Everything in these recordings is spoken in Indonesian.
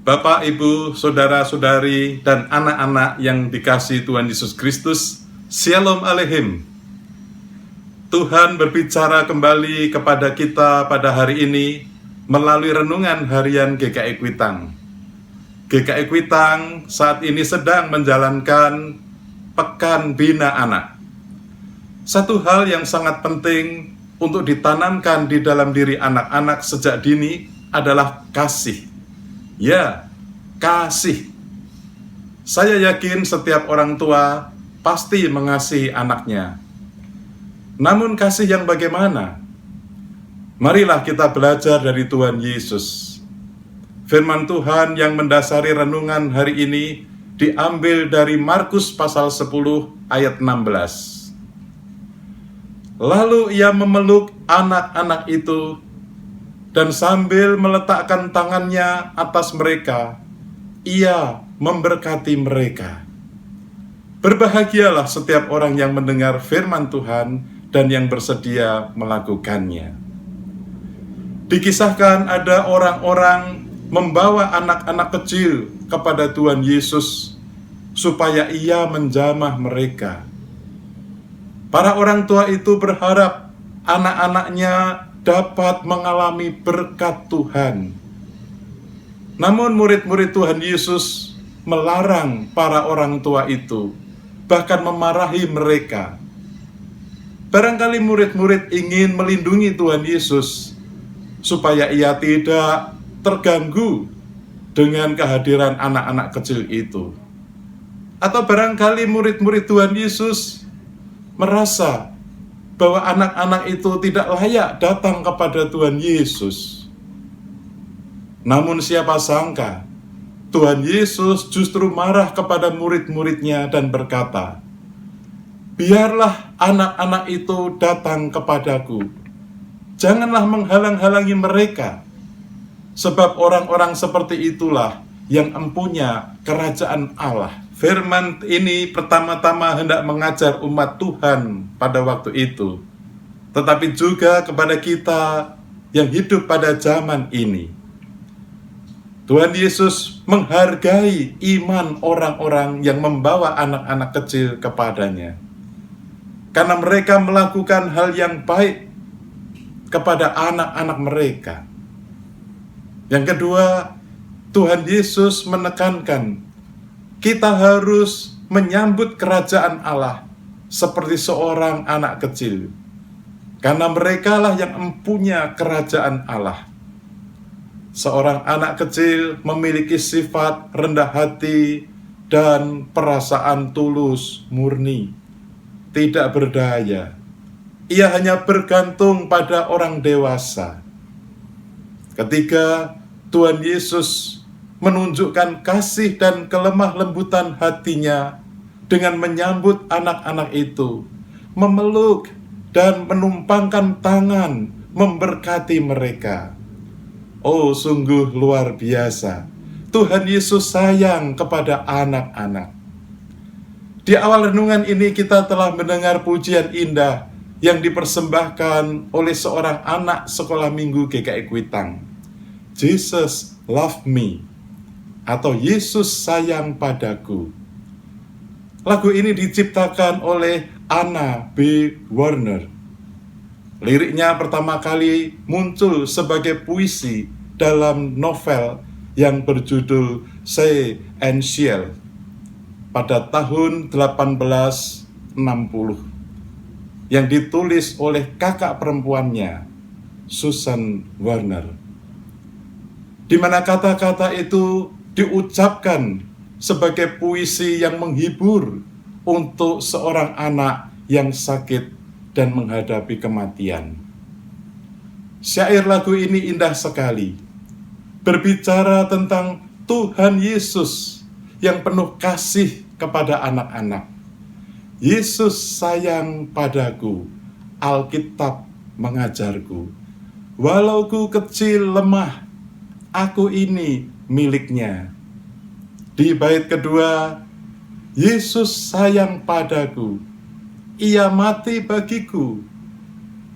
Bapak, Ibu, Saudara-saudari, dan anak-anak yang dikasihi Tuhan Yesus Kristus, Shalom Aleichem. Tuhan berbicara kembali kepada kita pada hari ini melalui renungan harian GKI Kuitang. GKI Kuitang saat ini sedang menjalankan Pekan Bina Anak. Satu hal yang sangat penting untuk ditanamkan di dalam diri anak-anak sejak dini adalah kasih. Ya, kasih. Saya yakin setiap orang tua pasti mengasihi anaknya. Namun kasih yang bagaimana? Marilah kita belajar dari Tuhan Yesus. Firman Tuhan yang mendasari renungan hari ini diambil dari Markus pasal 10 ayat 16. Lalu ia memeluk anak-anak itu dan sambil meletakkan tangannya atas mereka, ia memberkati mereka. Berbahagialah setiap orang yang mendengar firman Tuhan dan yang bersedia melakukannya. Dikisahkan ada orang-orang membawa anak-anak kecil kepada Tuhan Yesus supaya ia menjamah mereka. Para orang tua itu berharap anak-anaknya dapat mengalami berkat Tuhan. Namun murid-murid Tuhan Yesus melarang para orang tua itu, bahkan memarahi mereka. Barangkali murid-murid ingin melindungi Tuhan Yesus supaya ia tidak terganggu dengan kehadiran anak-anak kecil itu. Atau barangkali murid-murid Tuhan Yesus merasa bahwa anak-anak itu tidak layak datang kepada Tuhan Yesus. Namun siapa sangka, Tuhan Yesus justru marah kepada murid-muridnya dan berkata, "Biarlah anak-anak itu datang kepadaku. Janganlah menghalang-halangi mereka, sebab orang-orang seperti itulah yang empunya kerajaan Allah." Firman ini pertama-tama hendak mengajar umat Tuhan pada waktu itu, tetapi juga kepada kita yang hidup pada zaman ini. Tuhan Yesus menghargai iman orang-orang yang membawa anak-anak kecil kepadanya, karena mereka melakukan hal yang baik kepada anak-anak mereka. Yang kedua, Tuhan Yesus menekankan Kita harus menyambut kerajaan Allah seperti seorang anak kecil, karena merekalah yang mempunyai kerajaan Allah. Seorang anak kecil memiliki sifat rendah hati dan perasaan tulus murni, tidak berdaya. Ia hanya bergantung pada orang dewasa. Ketika Tuhan Yesus menunjukkan kasih dan kelemah lembutan hatinya dengan menyambut anak-anak itu, memeluk dan menumpangkan tangan, memberkati mereka. Oh, sungguh luar biasa. Tuhan Yesus sayang kepada anak-anak. Di awal renungan ini kita telah mendengar pujian indah yang dipersembahkan oleh seorang anak sekolah minggu GKI Kuitang. Jesus love me, atau Yesus sayang padaku. Lagu ini diciptakan oleh Anna B. Warner. Liriknya pertama kali muncul sebagai puisi dalam novel yang berjudul Say and Shell pada tahun 1860 yang ditulis oleh kakak perempuannya, Susan Warner, di mana kata-kata itu diucapkan sebagai puisi yang menghibur untuk seorang anak yang sakit dan menghadapi kematian. Syair lagu ini indah sekali, berbicara tentang Tuhan Yesus yang penuh kasih kepada anak-anak. Yesus sayang padaku, Alkitab mengajarku. Walau ku kecil lemah, aku ini miliknya. Di bait kedua, Yesus sayang padaku, Ia mati bagiku,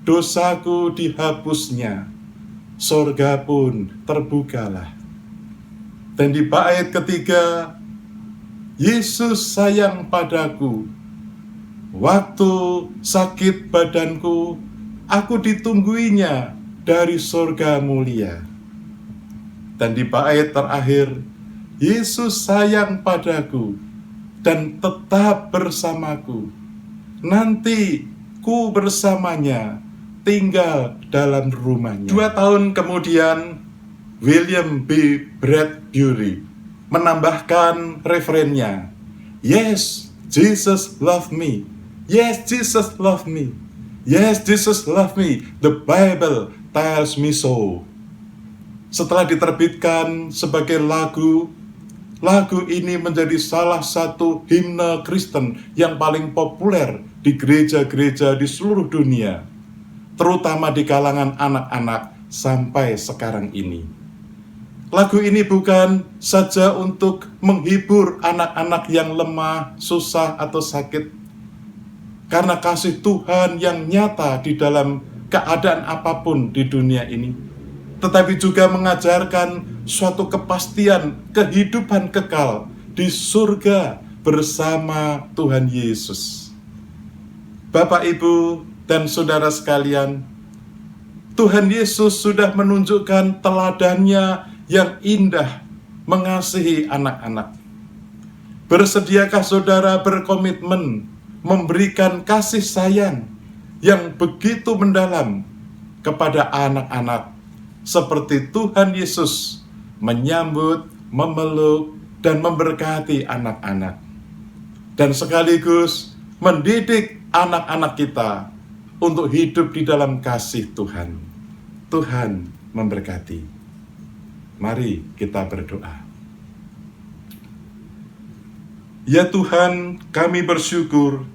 dosaku dihapusnya, sorga pun terbukalah. Dan di bait ketiga, Yesus sayang padaku, waktu sakit badanku, aku ditungguinya dari sorga mulia. Dan di bait terakhir, Yesus sayang padaku dan tetap bersamaku. Nanti ku bersamanya tinggal dalam rumahnya. 2 tahun kemudian, William B. Bradbury menambahkan referennya, Yes, Jesus love me. Yes, Jesus love me. Yes, Jesus love me. The Bible tells me so. Setelah diterbitkan sebagai lagu ini menjadi salah satu himne Kristen yang paling populer di gereja-gereja di seluruh dunia, terutama di kalangan anak-anak sampai sekarang ini. Lagu ini bukan saja untuk menghibur anak-anak yang lemah, susah, atau sakit, karena kasih Tuhan yang nyata di dalam keadaan apapun di dunia ini, tetapi juga mengajarkan suatu kepastian kehidupan kekal di surga bersama Tuhan Yesus. Bapak, Ibu, dan saudara sekalian, Tuhan Yesus sudah menunjukkan teladannya yang indah mengasihi anak-anak. Bersediakah saudara berkomitmen memberikan kasih sayang yang begitu mendalam kepada anak-anak, seperti Tuhan Yesus menyambut, memeluk, dan memberkati anak-anak, dan sekaligus mendidik anak-anak kita untuk hidup di dalam kasih Tuhan. Tuhan memberkati. Mari kita berdoa. Ya Tuhan, kami bersyukur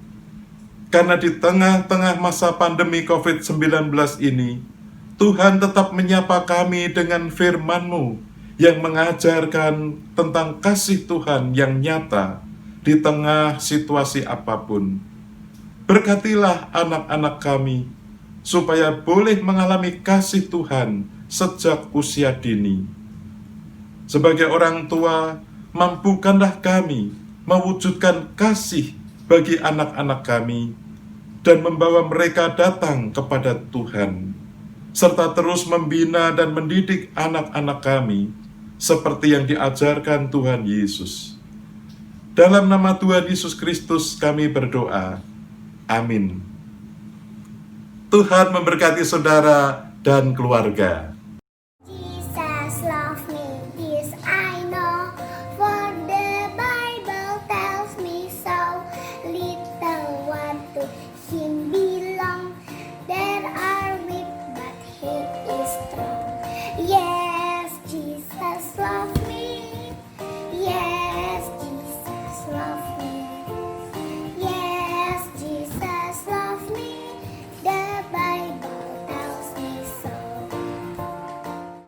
karena di tengah-tengah masa pandemi COVID-19 ini, Tuhan tetap menyapa kami dengan firman-Mu yang mengajarkan tentang kasih Tuhan yang nyata di tengah situasi apapun. Berkatilah anak-anak kami, supaya boleh mengalami kasih Tuhan sejak usia dini. Sebagai orang tua, mampukanlah kami mewujudkan kasih bagi anak-anak kami, dan membawa mereka datang kepada Tuhan, serta terus membina dan mendidik anak-anak kami, seperti yang diajarkan Tuhan Yesus. Dalam nama Tuhan Yesus Kristus kami berdoa. Amin. Tuhan memberkati saudara dan keluarga.